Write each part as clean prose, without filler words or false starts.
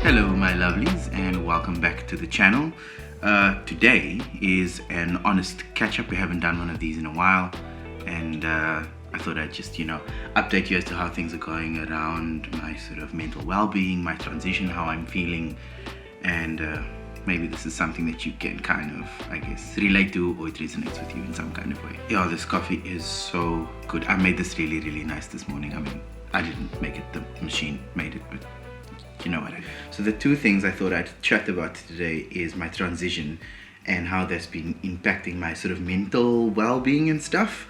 Hello my lovelies and welcome back to the channel. Today is an honest catch-up. We haven't done one of these in a while, and I thought I'd just update you as to how things are going around my sort of mental well-being, my transition, how I'm feeling, and maybe this is something that you can kind of, I guess, relate to, or it resonates with you in some kind of way. Yeah, this coffee is so good. I made this really nice this morning. I mean, I didn't make it, the machine made it, but you know what I mean. So the two things I thought I'd chat about today is my transition and how that's been impacting my sort of mental well-being and stuff.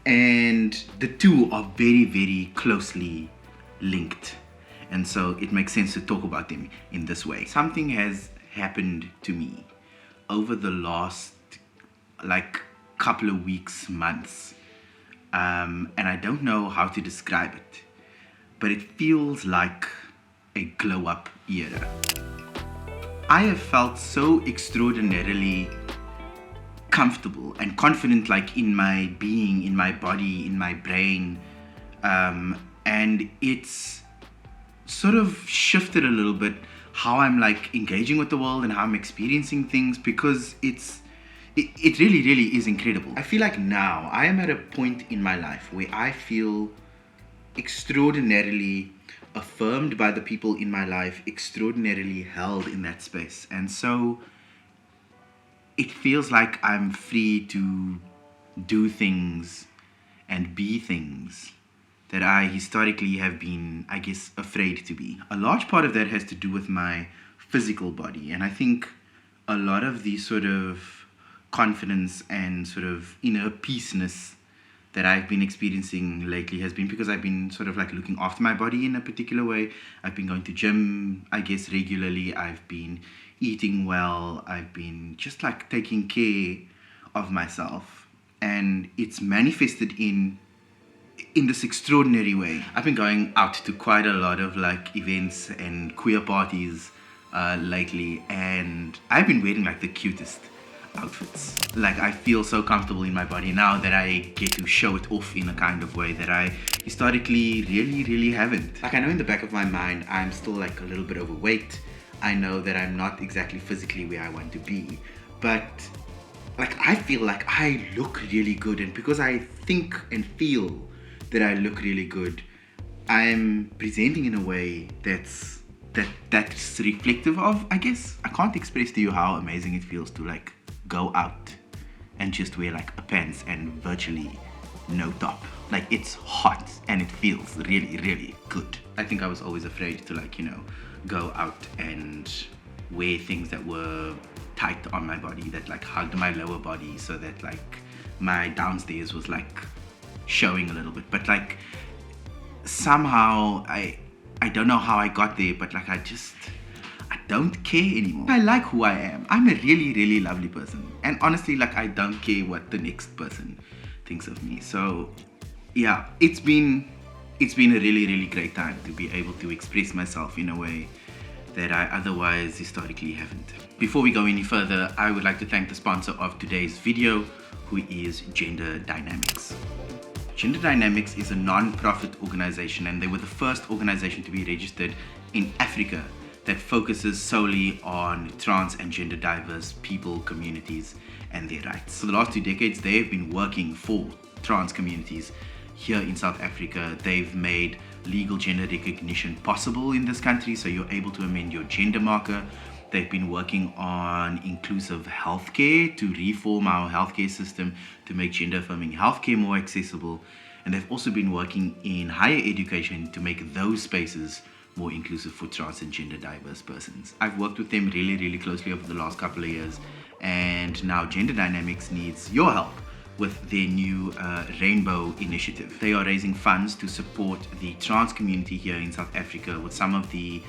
And the two are very closely linked. And so it makes sense to talk about them in this way. Something has happened to me over the last couple of weeks, months. And I don't know how to describe it, but it feels like a glow up era. I have felt so extraordinarily comfortable and confident, like in my being, in my body, in my brain, and it's sort of shifted a little bit how I'm like engaging with the world and how I'm experiencing things, because it really is incredible. I feel like now I am at a point in my life where I feel extraordinarily affirmed by the people in my life, extraordinarily held in that space. And so it feels like I'm free to do things and be things that I historically have been, I guess, afraid to be. A large part of that has to do with my physical body. And I think a lot of the sort of confidence and sort of inner peaceness that I've been experiencing lately has been because I've been sort of like looking after my body in a particular way. I've been going to gym, I guess, regularly. I've been eating well. I've been just like taking care of myself. And it's manifested in this extraordinary way. I've been going out to quite a lot of like events and queer parties lately, and I've been wearing like the cutest outfits. Like, I feel so comfortable in my body now that I get to show it off in a kind of way that I historically really haven't. Like, I know in the back of my mind I'm still like a little bit overweight. I know that I'm not exactly physically where I want to be, but like I feel like I look really good, and because I think and feel that I look really good, I'm presenting in a way that's reflective of, I guess. I can't express to you how amazing it feels to like go out and just wear like a pants and virtually no top. Like, it's hot and it feels really good. I think I was always afraid to like, go out and wear things that were tight on my body, that like hugged my lower body, so that like my downstairs was like showing a little bit. But like somehow I don't know how I got there, but like I don't care anymore. I like who I am. I'm a really lovely person, and honestly, like, I don't care what the next person thinks of me. So yeah, it's been a really great time to be able to express myself in a way that I otherwise historically haven't. Before we go any further, I would like to thank the sponsor of today's video, who is Gender Dynamics. Gender Dynamics is a non-profit organization, and they were the first organization to be registered in Africa that focuses solely on trans and gender diverse people, communities, and their rights. For the last 2 decades, they have been working for trans communities here in South Africa. They've made legal gender recognition possible in this country, so you're able to amend your gender marker. They've been working on inclusive healthcare, to reform our healthcare system to make gender-affirming healthcare more accessible. And they've also been working in higher education to make those spaces more inclusive for trans and gender diverse persons. I've worked with them really closely over the last couple of years, and now Gender Dynamics needs your help with their new Rainbow initiative. They are raising funds to support the trans community here in South Africa with some of the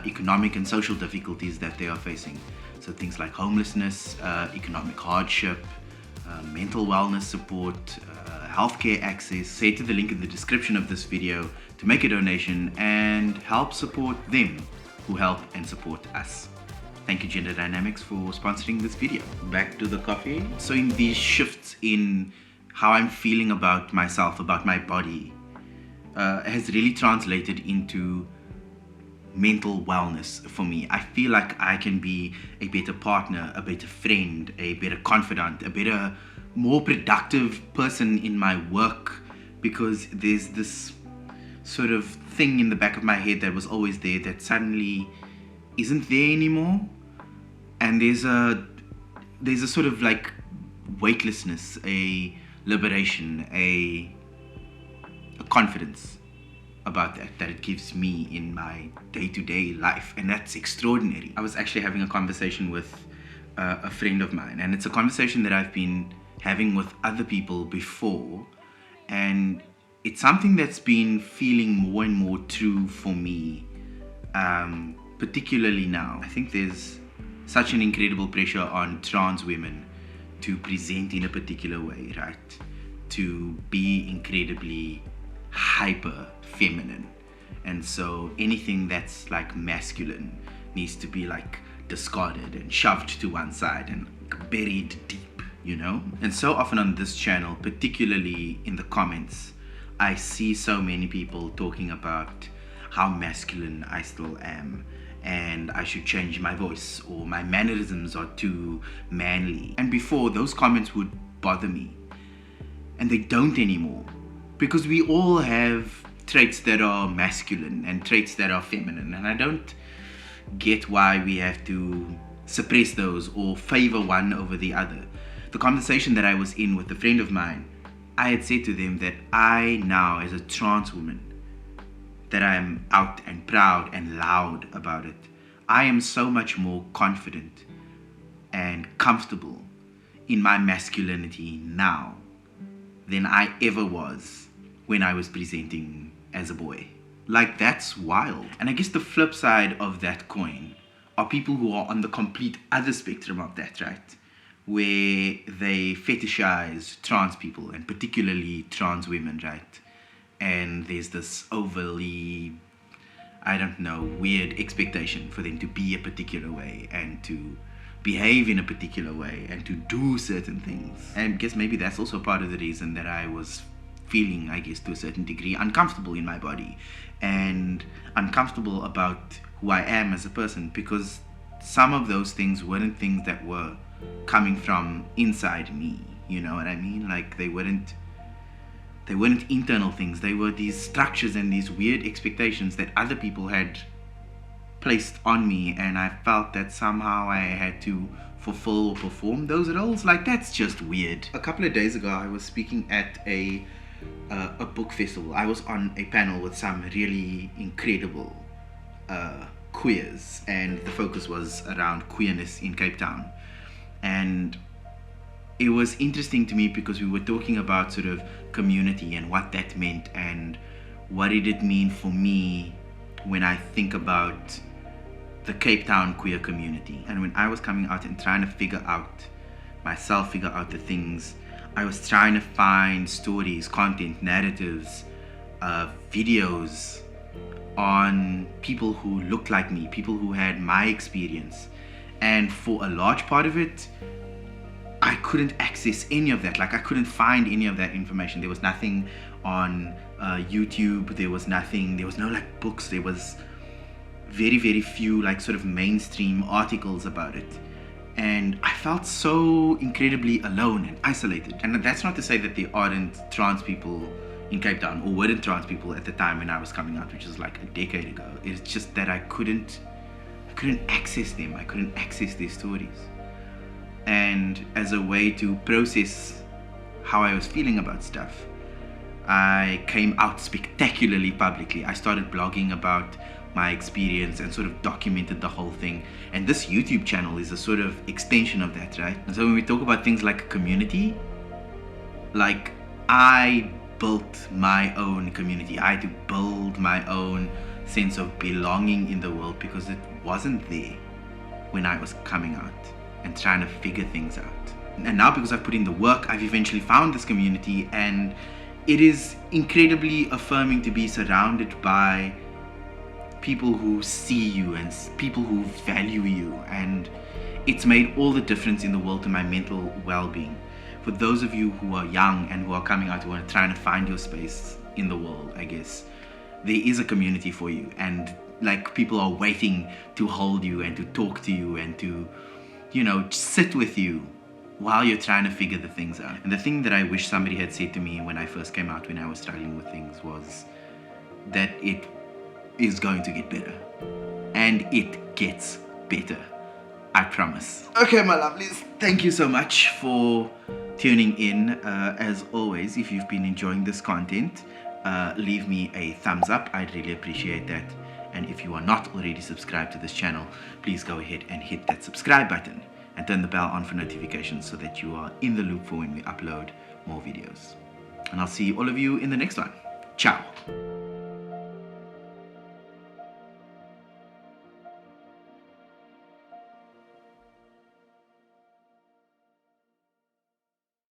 economic and social difficulties that they are facing. So things like homelessness, economic hardship, mental wellness support, healthcare access. Head to the link in the description of this video to make a donation and help support them who help and support us. Thank you, Gender Dynamics, for sponsoring this video. Back to the coffee. So in these shifts in how I'm feeling about myself, about my body, has really translated into mental wellness for me. I feel like I can be a better partner, a better friend, a better confidant, a better, more productive person in my work, because there's this sort of thing in the back of my head that was always there that suddenly isn't there anymore. And there's a sort of like weightlessness, a liberation, a confidence about that it gives me in my day-to-day life, and that's extraordinary. I was actually having a conversation with a friend of mine, and it's a conversation that I've been having with other people before, and it's something that's been feeling more and more true for me, particularly now. I think there's such an incredible pressure on trans women to present in a particular way, right? To be incredibly hyper feminine, and so anything that's like masculine needs to be like discarded and shoved to one side and buried deep, you know. And so often on this channel, particularly in the comments, I see so many people talking about how masculine I still am, and I should change my voice, or my mannerisms are too manly. And before, those comments would bother me, and they don't anymore, because we all have traits that are masculine and traits that are feminine, and I don't get why we have to suppress those or favor one over the other. The conversation that I was in with a friend of mine, I had said to them that I now, as a trans woman, that I am out and proud and loud about it. I am so much more confident and comfortable in my masculinity now than I ever was when I was presenting as a boy. Like, that's wild. And I guess the flip side of that coin are people who are on the complete other spectrum of that, right? Where they fetishize trans people, and particularly trans women, right? And there's this overly, I don't know, weird expectation for them to be a particular way and to behave in a particular way and to do certain things. And I guess maybe that's also part of the reason that I was feeling, I guess, to a certain degree, uncomfortable in my body and uncomfortable about who I am as a person, because some of those things weren't things that were coming from inside me, you know what I mean? Like, they weren't internal things. They were these structures and these weird expectations that other people had placed on me, and I felt that somehow I had to fulfill or perform those roles. Like, that's just weird. A couple of days ago, I was speaking at a book festival. I was on a panel with some really incredible queers, and the focus was around queerness in Cape Town. And it was interesting to me because we were talking about sort of community and what that meant, and what did it mean for me when I think about the Cape Town queer community. And when I was coming out and trying to figure out myself, figure out the things, I was trying to find stories, content, narratives, videos on people who looked like me, people who had my experience. And for a large part of it, I couldn't access any of that. Like, I couldn't find any of that information. There was nothing on YouTube. There was no like books. There was very, very few like sort of mainstream articles about it. And I felt so incredibly alone and isolated. And that's not to say that there aren't trans people in Cape Town, or weren't trans people at the time when I was coming out, which was like a decade ago. It's just that I couldn't access them. I couldn't access their stories. And as a way to process how I was feeling about stuff, I came out spectacularly publicly. I started blogging about my experience and sort of documented the whole thing. And this YouTube channel is a sort of extension of that, right? And so when we talk about things like community, like, I built my own community. I had to build my own sense of belonging in the world, because it wasn't there when I was coming out and trying to figure things out. And now, because I've put in the work, I've eventually found this community, and it is incredibly affirming to be surrounded by people who see you and people who value you, and it's made all the difference in the world to my mental well-being. For those of you who are young and who are coming out, who are trying to find your space in the world, I guess, there is a community for you, and like people are waiting to hold you and to talk to you and to, sit with you while you're trying to figure the things out. And the thing that I wish somebody had said to me when I first came out, when I was struggling with things, was that it is going to get better. And it gets better. I promise. Okay, my lovelies, thank you so much for tuning in. As always, if you've been enjoying this content, leave me a thumbs up. I'd really appreciate that. And if you are not already subscribed to this channel, please go ahead and hit that subscribe button and turn the bell on for notifications so that you are in the loop for when we upload more videos. And I'll see all of you in the next one. Ciao.